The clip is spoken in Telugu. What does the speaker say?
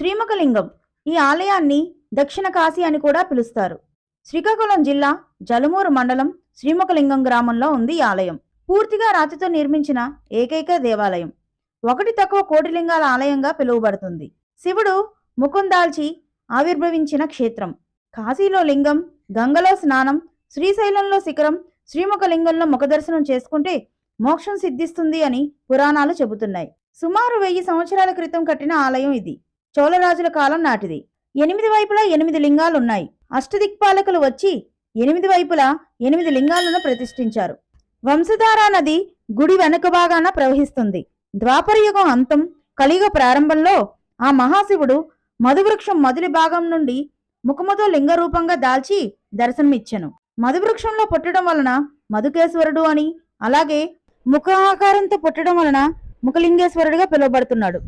శ్రీముఖలింగం. ఈ ఆలయాన్ని దక్షిణ కాశీ అని కూడా పిలుస్తారు. శ్రీకాకుళం జిల్లా జలమూరు మండలం శ్రీముఖలింగం గ్రామంలో ఉంది ఈ ఆలయం. పూర్తిగా రాతితో నిర్మించిన ఏకైక దేవాలయం. 1 కోటి లింగాల ఆలయంగా పిలువబడుతుంది. శివుడు ముఖం దాల్చి ఆవిర్భవించిన క్షేత్రం. కాశీలో లింగం, గంగలో స్నానం, శ్రీశైలంలో శిఖరం, శ్రీముఖలింగంలో ముఖదర్శనం చేసుకుంటే మోక్షం సిద్ధిస్తుంది అని పురాణాలు చెబుతున్నాయి. సుమారు 1000 సంవత్సరాల క్రితం కట్టిన ఆలయం ఇది. చోళరాజుల కాలం నాటిది. 8 వైపులా 8 లింగాలున్నాయి. అష్టదిక్పాలకులు వచ్చి 8 వైపులా 8 లింగాలను ప్రతిష్ఠించారు. వంశధారా నది గుడి వెనుక భాగాన ప్రవహిస్తుంది. ద్వాపరయుగం అంతం, కలియుగ ప్రారంభంలో ఆ మహాశివుడు మధువృక్షం మొదటి భాగం నుండి ముఖముతో లింగరూపంగా దాల్చి దర్శనమిచ్చెను. మధువృక్షంలో పుట్టడం వలన మధుకేశ్వరుడు అని, అలాగే ముఖ ఆకారంతో పుట్టడం వలన ముఖలింగేశ్వరుడిగా పిలువబడుతున్నాడు.